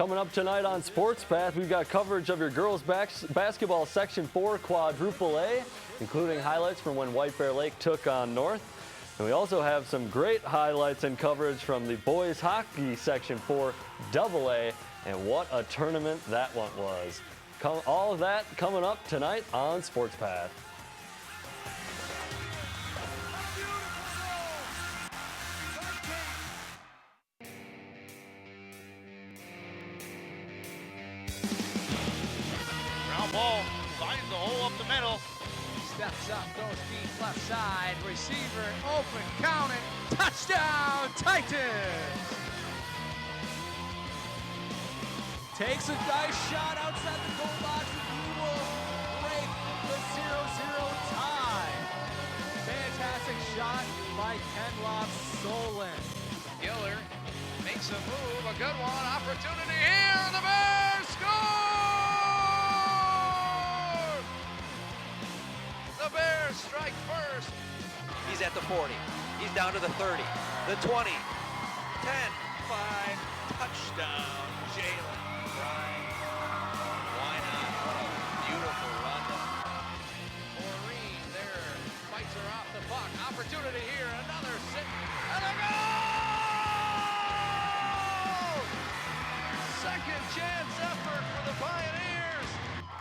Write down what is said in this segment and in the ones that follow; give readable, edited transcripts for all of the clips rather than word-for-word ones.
Coming up tonight on Sports Path, we've got coverage of your girls basketball Section 4 Quadruple A, including highlights from when White Bear Lake took on North. And we also have some great highlights and coverage from the boys hockey Section 4 AA, and what a tournament that one was. All of that coming up tonight on Sports Path. Ball finds the hole up the middle. Steps up, goes deep left side. Receiver open, count it. Touchdown, Titans! Takes a nice shot outside the goal box, and he will break the 0-0 tie. Fantastic shot by Kenloff Solon. Giller makes a move, a good one. Opportunity here. The Bears score! The Bears strike first. He's at the 40. He's down to the 30, the 20, 10, 5, touchdown, Jalen Bryan. Why not? What a beautiful run. Maureen there fights her off the puck. Opportunity here. Another sit and a goal! Second chance effort for the Pioneers.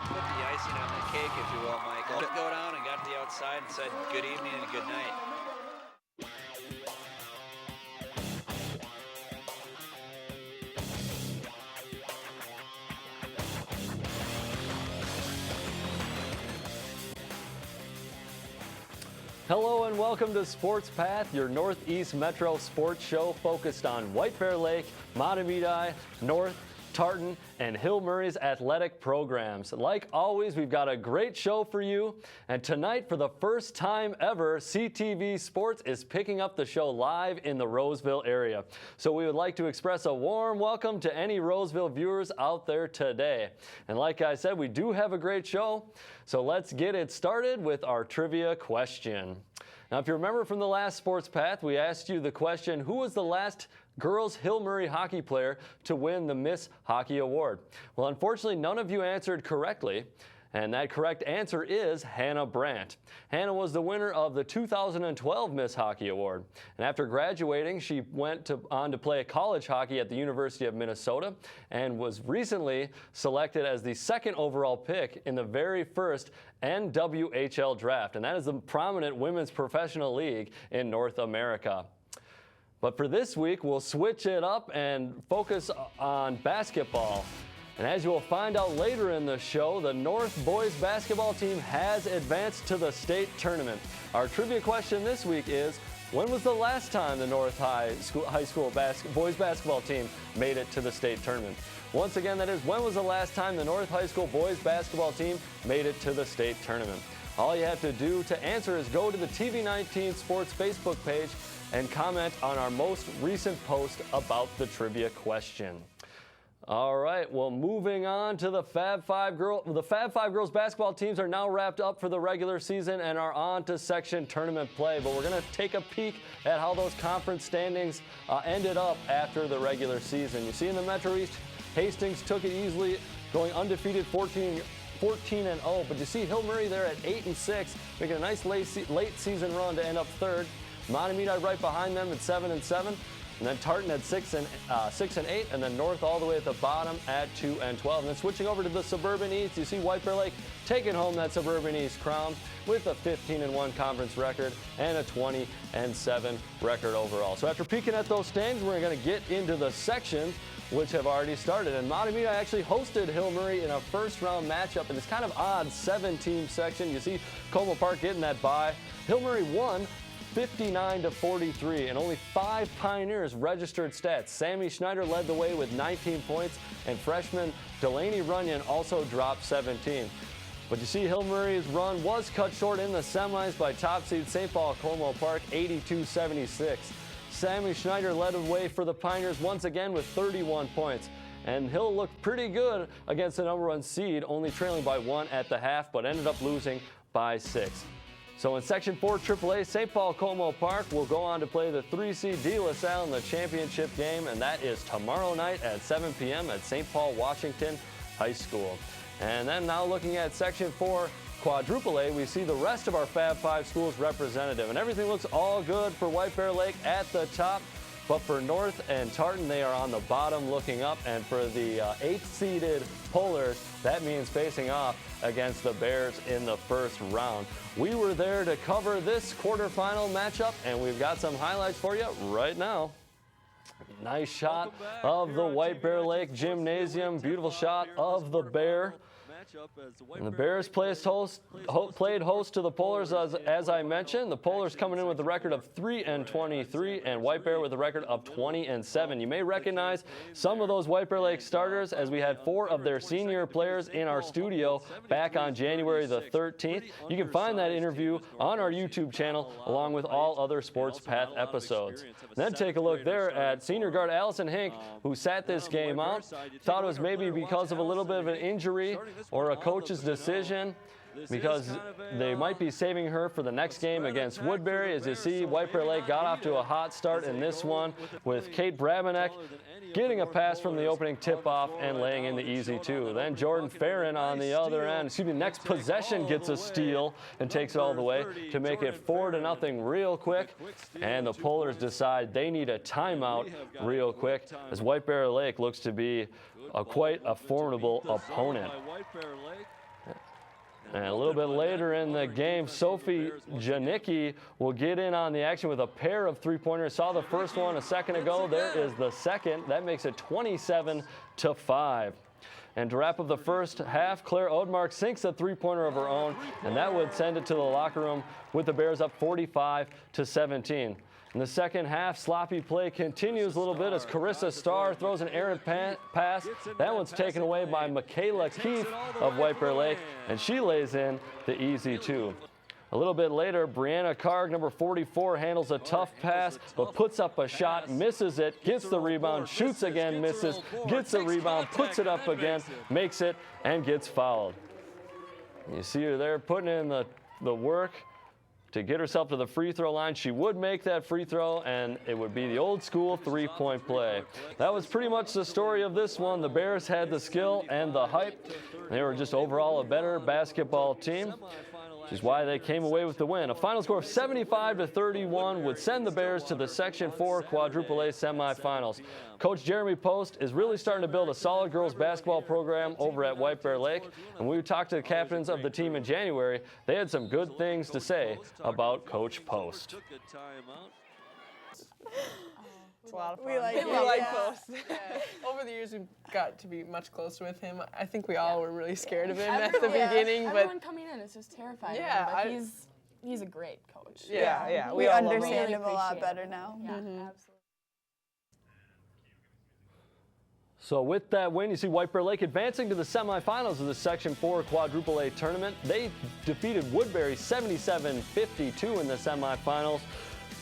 Put the icing on the cake, if you will, Mike. Let it go down and got to the outside and said good evening and good night. Hello and welcome to Sports Path, your Northeast Metro sports show focused on White Bear Lake, Mahtomedi, North, Tartan, and Hill Murray's athletic programs. Like always, we've got a great show for you. And tonight, for the first time ever, CTV Sports is picking up the show live in the Roseville area. So we would like to express a warm welcome to any Roseville viewers out there today. And like I said, we do have a great show. So let's get it started with our trivia question. Now, if you remember from the last Sports Path, we asked you the question, who was the last girls Hill Murray hockey player to win the Miss Hockey Award? Well, unfortunately, none of you answered correctly, and that correct answer is Hannah Brandt. Hannah was the winner of the 2012 Miss Hockey Award, and after graduating, she went on to play college hockey at the University of Minnesota and was recently selected as the second overall pick in the very first NWHL draft, and that is the prominent women's professional league in North America. But for this week, we'll switch it up and focus on basketball. And as you will find out later in the show, the North boys basketball team has advanced to the state tournament. Our trivia question this week is, when was the last time the North High School boys basketball team made it to the state tournament? Once again, that is, when was the last time the North High School boys basketball team made it to the state tournament? All you have to do to answer is go to the TV19 Sports Facebook page and comment on our most recent post about the trivia question. All right, well, moving on to the Fab Five girls basketball teams are now wrapped up for the regular season and are on to section tournament play. But we're going to take a peek at how those conference standings ended up after the regular season. You see in the Metro East, Hastings took it easily, going undefeated 14-0, but you see Hill Murray there at 8-6, making a nice late season run to end up third. Mahtomedi right behind them at 7-7, and then Tartan at 6-8, and then North all the way at the bottom at 2-12. And then switching over to the Suburban East, you see White Bear Lake taking home that Suburban East crown with a 15-1 conference record and a 20-7 record overall. So after peeking at those standings, we're going to get into the sections, which have already started. And Mahtomedi actually hosted Hill Murray in a first-round matchup in this kind of odd 7-team section. You see Como Park getting that bye. Hill Murray won 59-43, and only 5 Pioneers registered stats. Sammy Schneider led the way with 19 points, and freshman Delaney Runyon also dropped 17. But you see Hill Murray's run was cut short in the semis by top seed St. Paul Como Park, 82-76. Sammy Schneider led the way for the Pioneers once again with 31 points. And Hill looked pretty good against the number 1 seed, only trailing by 1 at the half, but ended up losing by 6. So in Section 4 AAA, St. Paul Como Park will go on to play the 3C De La Salle in the championship game, and that is tomorrow night at 7 p.m. at St. Paul Washington High School. And then now looking at Section 4 Quadruple A, we see the rest of our Fab 5 schools representative, and everything looks all good for White Bear Lake at the top. But for North and Tartan, they are on the bottom looking up. And for the 8th-seeded Polars, that means facing off against the Bears in the first round. We were there to cover this quarterfinal matchup, and we've got some highlights for you right now. Nice shot of the White Bear Lake Gymnasium. Beautiful shot of the Bear. And the Bears played host to the Polars, as I mentioned. The Polars coming in with a record of 3-23, and White Bear with a record of 20-7. You may recognize some of those White Bear Lake starters, as we had 4 of their senior players in our studio back on January the 13th. You can find that interview on our YouTube channel, along with all other Sports Path episodes. Then take a look there at senior guard Allison Hink, who sat this game out. Thought it was maybe because of a little bit of an injury or a coach's decision, because they might be saving her for the next game against Woodbury. As you see, White Bear Lake got off to a hot start in this one, with Kate Brabenek getting a pass from the opening tip-off and laying in the easy 2. Then Jordan Farron on the other end, next possession gets a steal and takes it all the way to make it 4-0 real quick. And the Polars decide they need a timeout real quick, as White Bear Lake looks to be quite a formidable opponent. And a little bit later in the game, Sophie Janicki will get in on the action with a pair of three-pointers. Saw the first one a second ago. There is the second. That makes it 27-5. And to wrap up the first half, Claire Odmark sinks a three-pointer of her own, and that would send it to the locker room with the Bears up 45-17. In the second half, sloppy play continues a little bit as Carissa Starr throws an errant pass. That one's taken away by Michaela Keefe of White Bear Lake, and she lays in the easy 2. A little bit later, Brianna Karg, number 44, handles a tough pass, but puts up a shot, misses it, gets the rebound, shoots again, misses, gets the rebound, puts it up again, makes it, and gets fouled. You see her there putting in the work to get herself to the free throw line. She would make that free throw, and it would be the old school three-point play. That was pretty much the story of this one. The Bears had the skill and the hype. They were just overall a better basketball team, which is why they came away with the win. A final score of 75-31 would send the Bears to the Section 4 Quadruple A semifinals. Coach Jeremy Post is really starting to build a solid girls basketball program over at White Bear Lake. And when we talked to the captains of the team in January, they had some good things to say about Coach Post. It's a lot of fun. We like Post. Over the years, we've got to be much closer with him. I think we all were really scared of him at the beginning, but everyone coming in is just terrifying. Yeah, but he's a great coach. Yeah. We all understand love him a lot better now. Yeah, absolutely. So with that win, you see White Bear Lake advancing to the semifinals of the Section 4 Quadruple A tournament. They defeated Woodbury 77-52 in the semifinals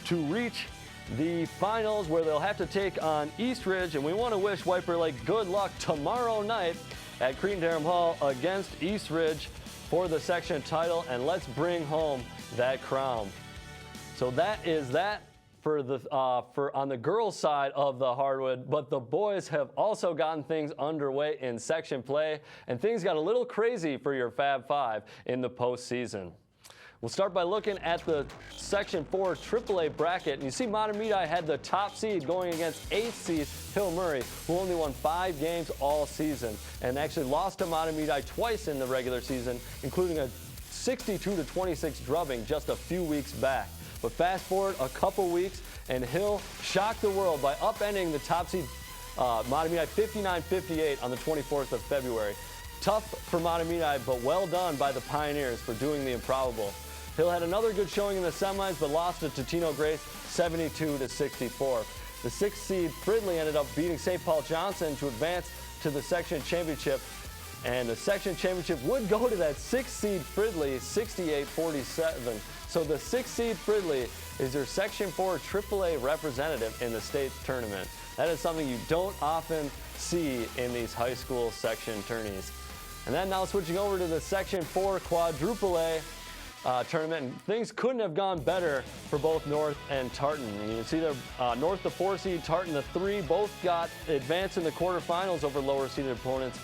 to reach the finals, where they'll have to take on East Ridge. And we want to wish White Bear Lake good luck tomorrow night at Cretin-Derham Hall against East Ridge for the section title, and let's bring home that crown. So that is that for on the girls' side of the hardwood, but the boys have also gotten things underway in section play, and things got a little crazy for your Fab Five in the postseason. We'll start by looking at the Section 4 AAA bracket, and you see Mahtomedi had the top seed going against 8th seed Hill Murray, who only won 5 games all season, and actually lost to Mahtomedi twice in the regular season, including a 62-26 drubbing just a few weeks back. But fast forward a couple weeks, and Hill shocked the world by upending the top seed Mahtomedi 59-58 on the 24th of February. Tough for Mahtomedi, but well done by the Pioneers for doing the improbable. Hill had another good showing in the semis, but lost to Totino Grace 72-64. The 6th seed Fridley ended up beating St. Paul Johnson to advance to the section championship. And the section championship would go to that 6th seed Fridley 68-47. So the 6th seed Fridley is your Section 4 AAA representative in the state tournament. That is something you don't often see in these high school section tourneys. And then now switching over to the Section 4 Quadruple A. tournament, and things couldn't have gone better for both North and Tartan. You can see North, the 4 seed, Tartan, the 3, both got advanced in the quarterfinals over lower seeded opponents,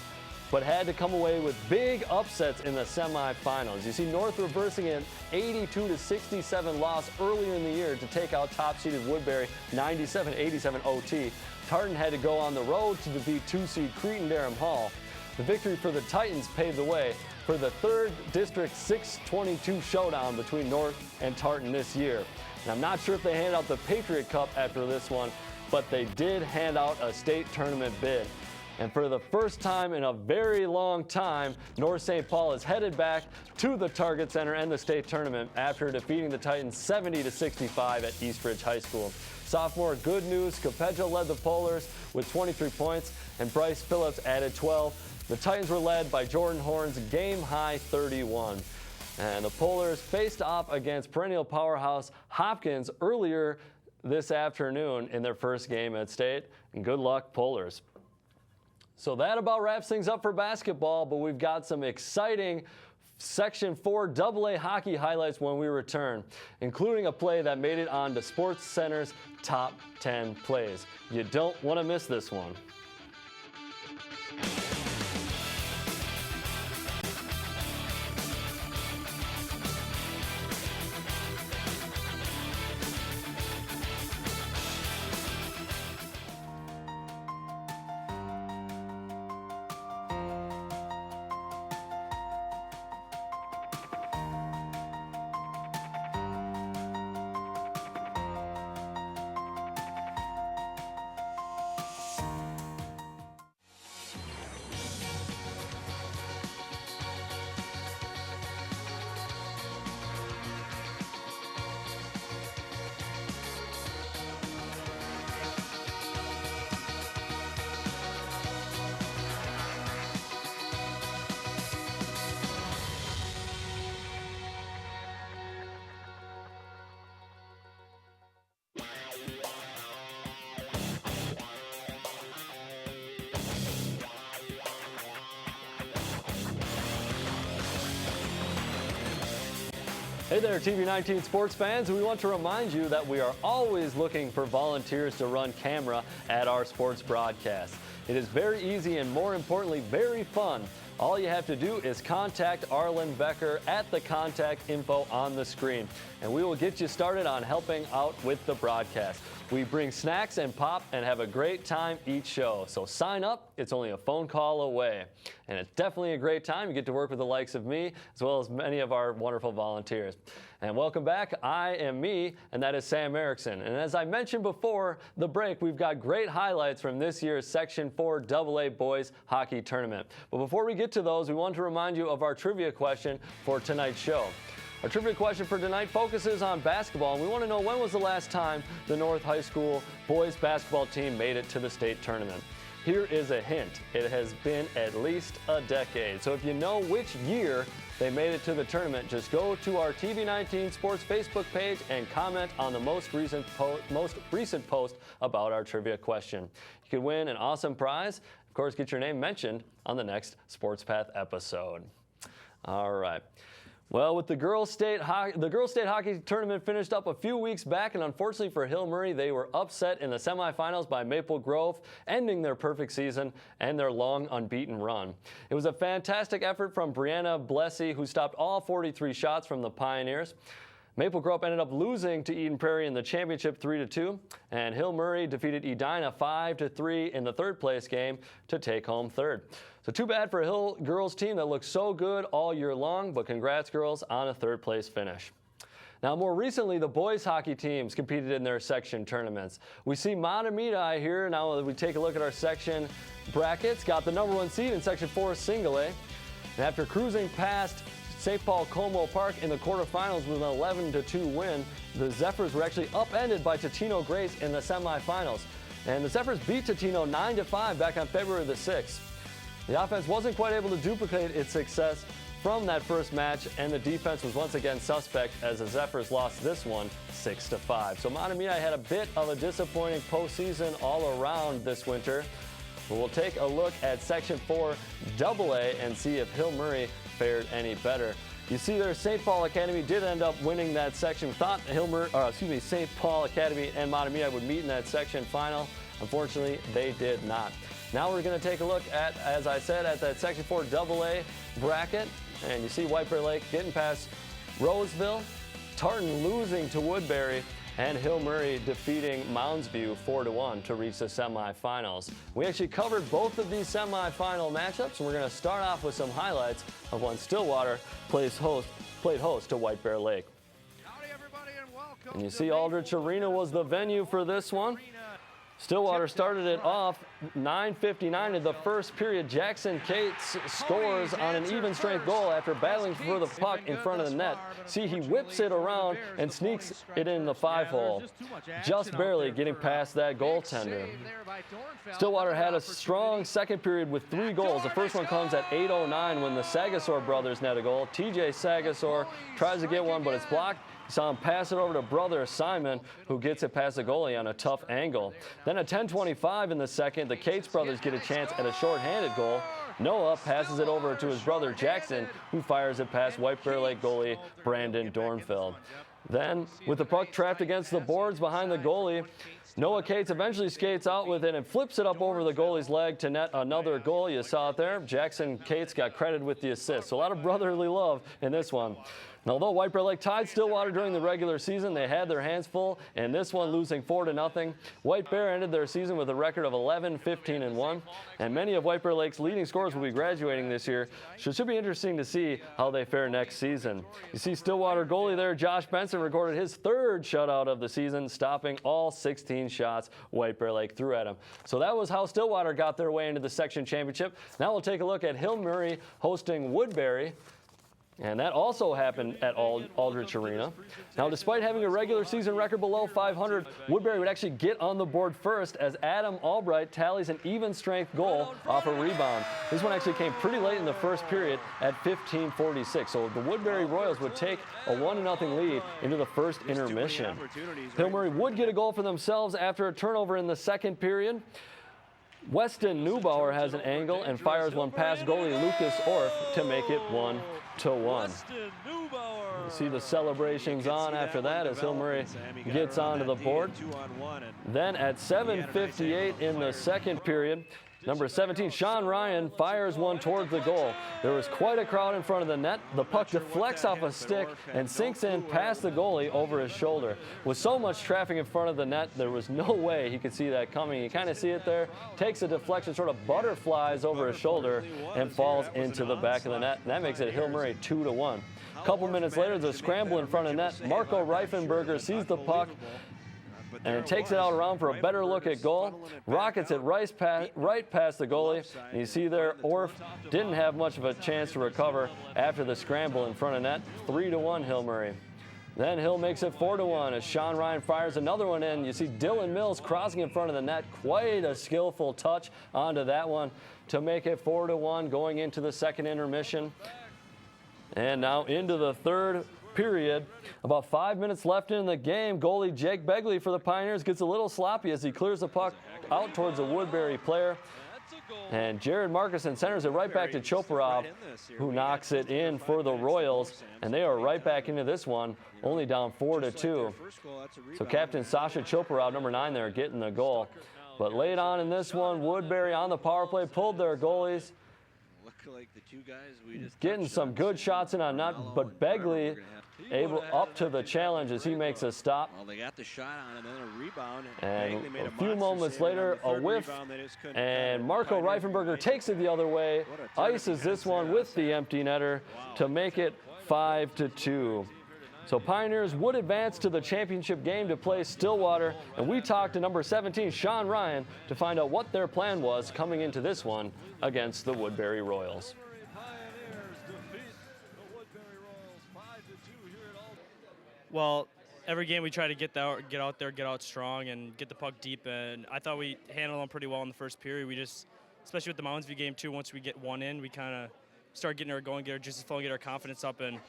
but had to come away with big upsets in the semifinals. You see North reversing an 82-67 loss earlier in the year to take out top-seeded Woodbury 97-87 OT. Tartan had to go on the road to defeat 2-seed Cretin-Derham Hall. The victory for the Titans paved the way for the 3rd District 622 showdown between North and Tartan this year. And I'm not sure if they hand out the Patriot Cup after this one, but they did hand out a state tournament bid. And for the first time in a very long time, North St. Paul is headed back to the Target Center and the state tournament after defeating the Titans 70-65 at Eastridge High School. Sophomore Good News Capedja led the Polars with 23 points, and Bryce Phillips added 12. The Titans were led by Jordan Horn's game-high 31. And the Polars faced off against perennial powerhouse Hopkins earlier this afternoon in their first game at state. And good luck, Polars. So that about wraps things up for basketball, but we've got some exciting Section 4 AA hockey highlights when we return, including a play that made it onto Sports Center's top 10 plays. You don't want to miss this one. Hey there, TV19 sports fans. We want to remind you that we are always looking for volunteers to run camera at our sports broadcasts. It is very easy and, more importantly, very fun. All you have to do is contact Arlen Becker at the contact info on the screen, and we will get you started on helping out with the broadcast. We bring snacks and pop and have a great time each show. So sign up. It's only a phone call away. And it's definitely a great time. You get to work with the likes of me as well as many of our wonderful volunteers. And welcome back. I am me, and that is Sam Erickson. And as I mentioned before the break, we've got great highlights from this year's Section 4 AA Boys Hockey Tournament. But before we get to those, we want to remind you of our trivia question for tonight's show. Our trivia question for tonight focuses on basketball, and we want to know, when was the last time the North High School boys basketball team made it to the state tournament? Here is a hint. It has been at least a decade. So if you know which year they made it to the tournament, just go to our TV19 Sports Facebook page and comment on the most recent post about our trivia question. You could win an awesome prize. Of course, get your name mentioned on the next Sports Path episode. All right. Well, with the girls' state hockey tournament finished up a few weeks back, and unfortunately for Hill Murray, they were upset in the semifinals by Maple Grove, ending their perfect season and their long unbeaten run. It was a fantastic effort from Brianna Blessy, who stopped all 43 shots from the Pioneers. Maple Grove ended up losing to Eden Prairie in the championship 3-2, and Hill Murray defeated Edina 5-3 in the third place game to take home third. So too bad for a Hill girls team that looked so good all year long, but congrats girls on a third place finish. Now, more recently, the boys hockey teams competed in their section tournaments. We see Mahtomedi here. Now that we take a look at our section brackets, got the #1 seed in Section 4 Single A. And after cruising past St. Paul Como Park in the quarterfinals with an 11-2 win, the Zephyrs were actually upended by Totino Grace in the semifinals. And the Zephyrs beat Totino 9-5 back on February the 6th. The offense wasn't quite able to duplicate its success from that first match, and the defense was once again suspect as the Zephyrs lost this one 6-5. So Mahtomedi had a bit of a disappointing postseason all around this winter. But we'll take a look at Section 4 AA and see if Hill Murray fared any better. You see there, St. Paul Academy did end up winning that section. We thought St. Paul Academy and Matamidi would meet in that section final. Unfortunately, they did not. Now we're going to take a look at, as I said, at that Section 4 AA bracket. And you see White Bear Lake getting past Roseville, Tartan losing to Woodbury, and Hill Murray defeating Mounds View 4-1 to reach the semifinals. We actually covered both of these semifinal matchups, and we're going to start off with some highlights of when Stillwater played host to White Bear Lake. Howdy, everybody, and welcome. And you see Aldrich Arena was the venue for this one. Stillwater started it off 9:59 in the first period. Jackson Cates scores on an even strength goal after battling for the puck in front of the net. See, he whips it around and sneaks it in the 5-hole, just barely getting past that goaltender. Stillwater had a strong second period with 3 goals. The first one comes at 8:09 when the Sagasaur brothers net a goal. TJ Sagasaur tries to get one, but it's blocked. Saw him pass it over to brother Simon, who gets it past the goalie on a tough angle. Then at 10:25 in the second, the Cates brothers get a chance at a short-handed goal. Noah passes it over to his brother Jackson, who fires it past White Bear Lake goalie Brandon Dornfeld. Then, with the puck trapped against the boards behind the goalie, Noah Cates eventually skates out with it and flips it up over the goalie's leg to net another goal. You saw it there. Jackson Cates got credited with the assist. So a lot of brotherly love in this one. And although White Bear Lake tied Stillwater during the regular season, they had their hands full, and this one losing 4-0. White Bear ended their season with a record of 11-15-1, and many of White Bear Lake's leading scorers will be graduating this year, so it should be interesting to see how they fare next season. You see Stillwater goalie there, Josh Benson, recorded his 3rd shutout of the season, stopping all 16 shots White Bear Lake threw at him. So that was how Stillwater got their way into the section championship. Now we'll take a look at Hill Murray hosting Woodbury. And that also happened at Aldrich Arena. Now, despite having a regular season record below 500, Woodbury would actually get on the board first as Adam Albright tallies an even strength goal off a rebound. This one actually came pretty late in the first period at 15:46. So the Woodbury Royals would take a 1-0 lead into the first intermission. Hill Murray would get a goal for themselves after a turnover in the second period. Weston Neubauer has an angle and fires one past goalie Lucas Orff to make it 1-1. You see the celebrations on after that as Hill Murray gets onto the board. Then at 7:58 in the second period, number 17, Sean Ryan, fires one towards the goal. There was quite a crowd in front of the net. The puck deflects off a stick and sinks in past the goalie over his shoulder. With so much traffic in front of the net, there was no way he could see that coming. You kind of see it there. Takes a deflection, sort of butterflies over his shoulder and falls into the back of the net. And that makes it Hill Murray 2-1. A couple minutes later, there's a scramble in front of net. Marco Reifenberger sees the puck and takes it out around for a better look at goal. Rockets it right past the goalie. And you see there, Orff didn't have much of a chance to recover after the scramble in front of net. 3-1 Hill Murray. Then Hill makes it 4-1 as Sean Ryan fires another one in. You see Dylan Mills crossing in front of the net. Quite a skillful touch onto that one to make it 4-1 going into the second intermission. And now into the third period. About 5 minutes left in the game. Goalie Jake Begley for the Pioneers gets a little sloppy as he clears the puck out towards a Woodbury player. And Jared Markuson centers it right back to Choparov, who knocks it in for the Royals. And they are right back into this one, only down 4-2. So Captain Sasha Choparov, number 9 there, getting the goal. But late on in this one, Woodbury on the power play pulled their goalies. Getting some good shots in on net, but Begley able up to the challenge as he makes a stop. Well, they got the shot on and then a rebound. And a few moments later, a whiff, and Marco Reifenberger takes it the other way, ices this one with the empty netter to make it 5-2. So Pioneers would advance to the championship game to play Stillwater, and we talked to number 17, Sean Ryan, to find out what their plan was coming into this one against the Woodbury Royals. Well, every game we try to get out there, get out strong, and get the puck deep. And I thought we handled them pretty well in the first period. We just, especially with the Moundsview game too, once we get one in, we kind of start getting our going, get our juices flowing, get our confidence up. And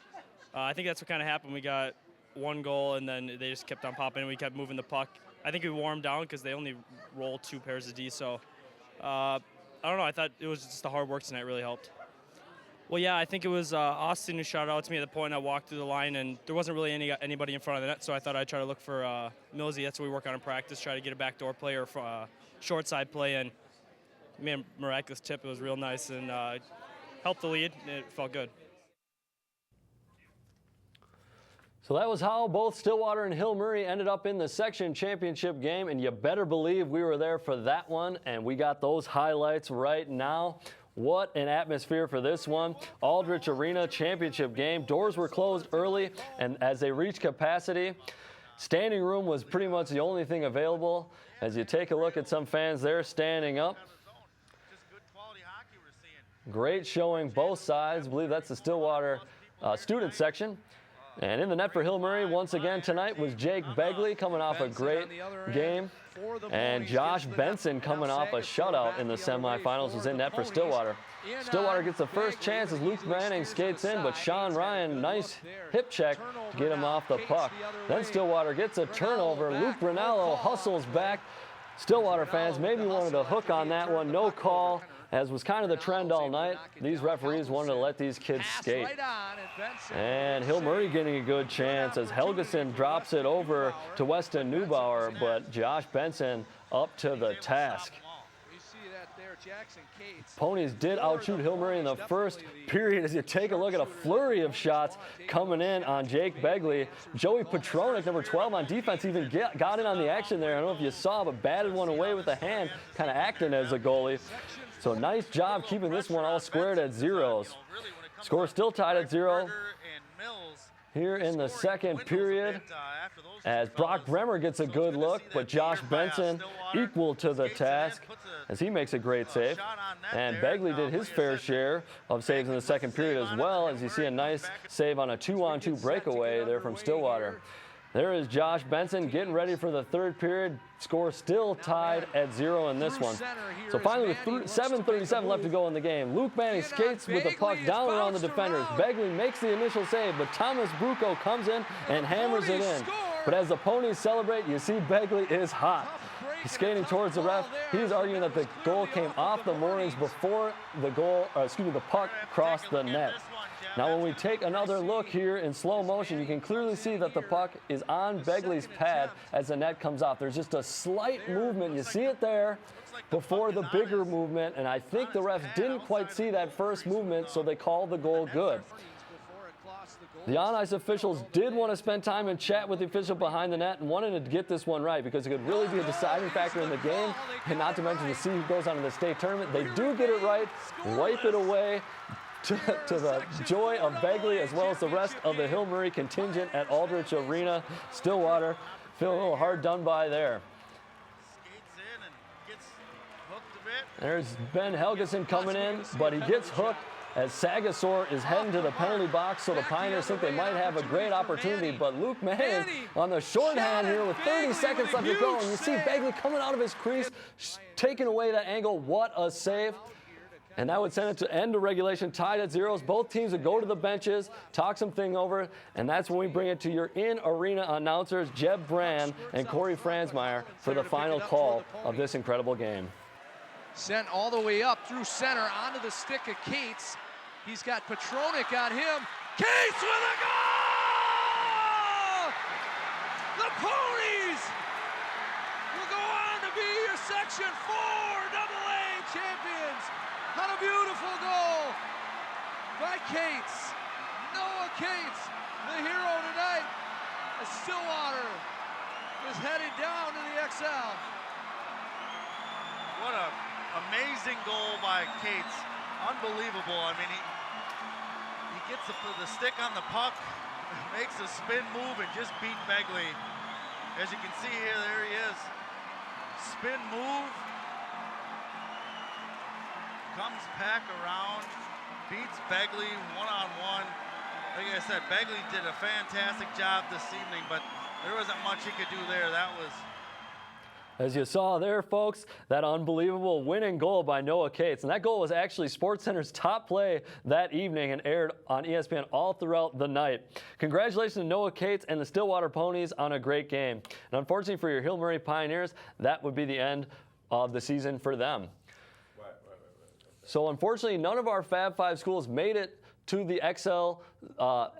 I think that's what kind of happened. We got one goal, and then they just kept on popping, and we kept moving the puck. I think we wore them down because they only roll 2 pairs of D. So I don't know. I thought it was just the hard work tonight really helped. Well, yeah, I think it was Austin who shot out to me at the point I walked through the line, and there wasn't really anybody in front of the net, so I thought I'd try to look for Millsy. That's what we work on in practice, try to get a backdoor play or short side play, and man, miraculous tip. It was real nice and helped the lead, and it felt good. So that was how both Stillwater and Hill Murray ended up in the section championship game, and you better believe we were there for that one, and we got those highlights right now. What an atmosphere for this one. Aldrich Arena championship game. Doors were closed early, and as they reached capacity, standing room was pretty much the only thing available. As you take a look at some fans there standing up. Great showing both sides. I believe that's the Stillwater student section. And in the net for Hill Murray once again tonight was Jake Begley, coming off a great game. And Josh Benson, coming off a shutout in the semifinals, was in net for Stillwater. Stillwater gets the first chance as Luke Manning skates in, but Sean Ryan, nice hip check to get him off the puck. Then Stillwater gets a turnover. Luke Rinaldo hustles back. Stillwater fans maybe wanted to hook on that one. No call, as was kind of the trend all night. These referees wanted to let these kids skate. And Hill Murray getting a good chance as Helgeson drops it over to Weston Neubauer, but Josh Benson up to the task. Ponies did outshoot Hill Murray in the first period as you take a look at a flurry of shots coming in on Jake Begley. Joey Petronik, number 12 on defense, even got in on the action there. I don't know if you saw, but batted one away with a hand, kind of acting as a goalie. So nice job keeping this one all squared at zeros. Score still tied at 0 here in the second period as Brock Bremer gets a good look, but Josh Benson equal to the task as he makes a great save. And Begley did his fair share of saves in the second period as well, as you see a nice save on a 2-on-2 breakaway there from Stillwater. There is Josh Benson getting ready for the third period. Score still tied at 0 in this one. So finally, with 7:37 left to go in the game, Luke Manning skates with the puck down around the defenders. Begley makes the initial save, but Thomas Bruco comes in and hammers it in. But as the Ponies celebrate, you see Begley is hot. He's skating towards the ref. He's arguing that the goal came off the moorings before the puck crossed the net. Now when we take another look here in slow motion, you can clearly see that the puck is on Begley's pad as the net comes off. There's just a slight movement. You see it there before the bigger movement, and I think the refs didn't quite see that first movement, so they called the goal good. The on-ice officials did want to spend time and chat with the official behind the net and wanted to get this one right because it could really be a deciding factor in the game, and not to mention to see who goes on to the state tournament. They do get it right, wipe it away, to the joy of Begley as well as the rest of the Hill Murray contingent at Aldrich Arena. Stillwater feeling a little hard done by there. There's Ben Helgeson coming in, but he gets hooked as Sagasor is heading to the penalty box, so the Pioneers think they might have a great opportunity, but Luke Manning on the shorthand here with 30 seconds left to go, and you see Begley coming out of his crease, taking away that angle. What a save. And that would send it to end of regulation, tied at 0. Both teams would go to the benches, talk something over, and that's when we bring it to your in-arena announcers, Jeb Brand and Corey Franzmeyer, for the final call of this incredible game. Sent all the way up through center onto the stick of Cates. He's got Petronik on him. Cates with a goal! The Ponies will go on to be your Section 4 AA champions. What a beautiful goal by Cates. Noah Cates, the hero tonight, as Stillwater is headed down to the XL. What an amazing goal by Cates. Unbelievable. I mean, he gets the stick on the puck, makes a spin move, and just beat Begley. As you can see here, there he is. Spin move. Comes back around, beats Begley one-on-one. Like I said, Begley did a fantastic job this evening, but there wasn't much he could do there. That was... As you saw there, folks, that unbelievable winning goal by Noah Cates. And that goal was actually SportsCenter's top play that evening and aired on ESPN all throughout the night. Congratulations to Noah Cates and the Stillwater Ponies on a great game. And unfortunately for your Hill Murray Pioneers, that would be the end of the season for them. So unfortunately, none of our Fab 5 schools made it to the XL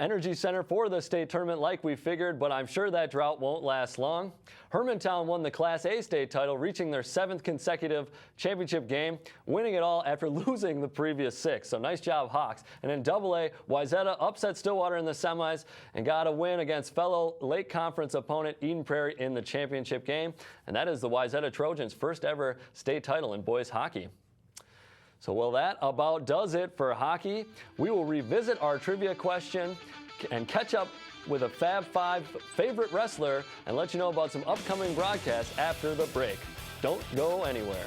Energy Center for the state tournament like we figured, but I'm sure that drought won't last long. Hermantown won the Class A state title, reaching their 7th consecutive championship game, winning it all after losing the previous 6. So nice job, Hawks. And in AA, Wayzata upset Stillwater in the semis and got a win against fellow Lake Conference opponent Eden Prairie in the championship game. And that is the Wayzata Trojans' first ever state title in boys hockey. So, well, that about does it for hockey. We will revisit our trivia question and catch up with a Fab 5 favorite wrestler and let you know about some upcoming broadcasts after the break. Don't go anywhere.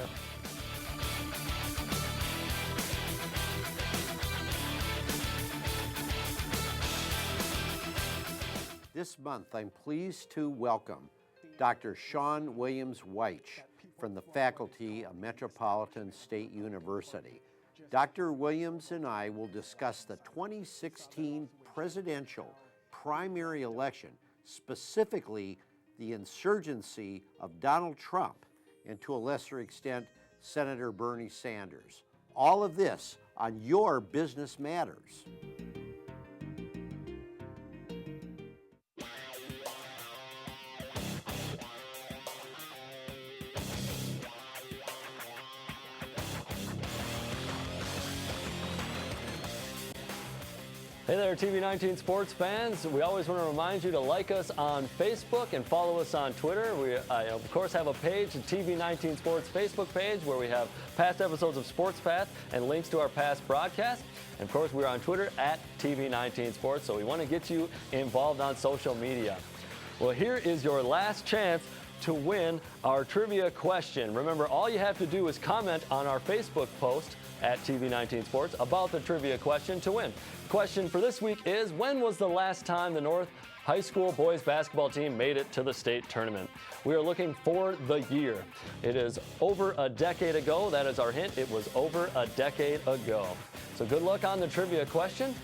This month, I'm pleased to welcome Dr. Sean Williams-Weich from the faculty of Metropolitan State University. Dr. Williams and I will discuss the 2016 presidential primary election, specifically the insurgency of Donald Trump and, to a lesser extent, Senator Bernie Sanders. All of this on Your Business Matters. Hey there, TV19 sports fans. We always want to remind you to like us on Facebook and follow us on Twitter. We, of course, have a page, a TV19 Sports Facebook page, where we have past episodes of Sports Path and links to our past broadcasts. And, of course, we're on Twitter at TV19 Sports, so we want to get you involved on social media. Well, here is your last chance to win our trivia question. Remember, all you have to do is comment on our Facebook post at TV19 Sports about the trivia question to win. Question for this week is, when was the last time the North High School boys basketball team made it to the state tournament? We are looking for the year. It is over a decade ago. That is our hint. It was over a decade ago. So good luck on the trivia question.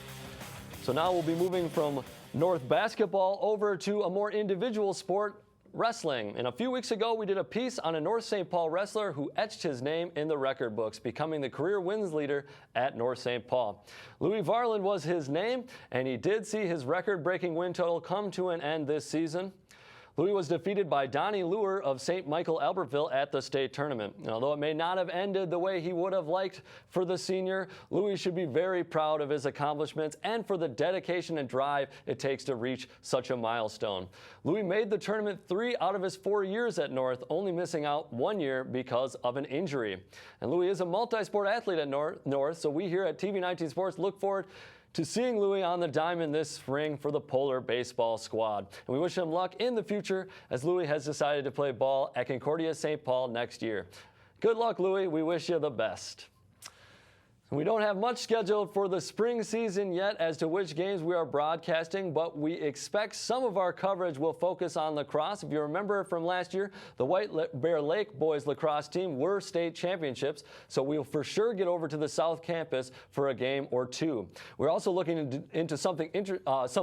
So now we'll be moving from North basketball over to a more individual sport, wrestling. And a few weeks ago, we did a piece on a North St. Paul wrestler who etched his name in the record books, becoming the career wins leader at North St. Paul. Louis Varland was his name, and he did see his record-breaking win total come to an end this season. Louis was defeated by Donnie Luer of St. Michael Albertville at the state tournament. And although it may not have ended the way he would have liked for the senior, Louis should be very proud of his accomplishments and for the dedication and drive it takes to reach such a milestone. Louis made the tournament 3 out of his 4 years at North, only missing out 1 year because of an injury. And Louis is a multi-sport athlete at North, so we here at TV19 Sports look forward to seeing Louis on the diamond this spring for the Polar baseball squad. And we wish him luck in the future as Louis has decided to play ball at Concordia St. Paul next year. Good luck, Louis. We wish you the best. We don't have much scheduled for the spring season yet as to which games we are broadcasting, but we expect some of our coverage will focus on lacrosse. If you remember from last year, the White Bear Lake boys lacrosse team were state championships, so we'll for sure get over to the South Campus for a game or two. We're also looking into some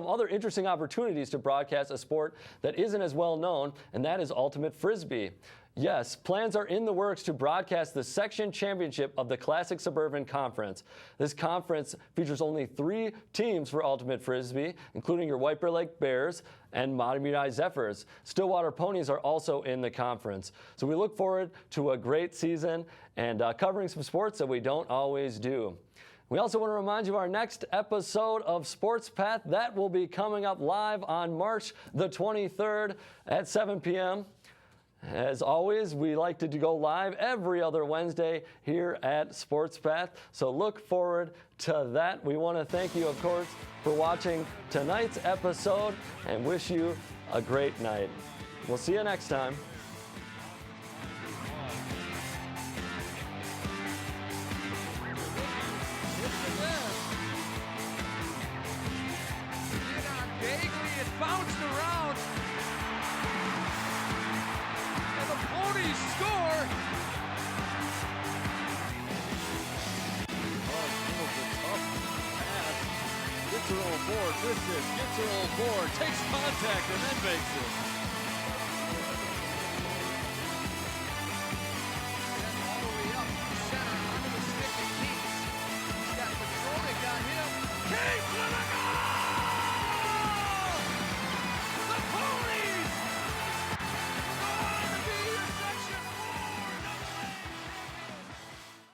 other interesting opportunities to broadcast a sport that isn't as well known, and that is Ultimate Frisbee. Yes, plans are in the works to broadcast the section championship of the Classic Suburban Conference. This conference features only 3 teams for Ultimate Frisbee, including your White Bear Lake Bears and Matamidi Zephyrs. Stillwater Ponies are also in the conference. So we look forward to a great season and covering some sports that we don't always do. We also want to remind you of our next episode of Sports Path. That will be coming up live on March the 23rd at 7 p.m. As always, we like to go live every other Wednesday here at Sports Path, so look forward to that. We want to thank you, of course, for watching tonight's episode and wish you a great night. We'll see you next time. Vaguely, it bounced around. Ponies score! Gets her own board, gets her own board, takes contact, and then makes it.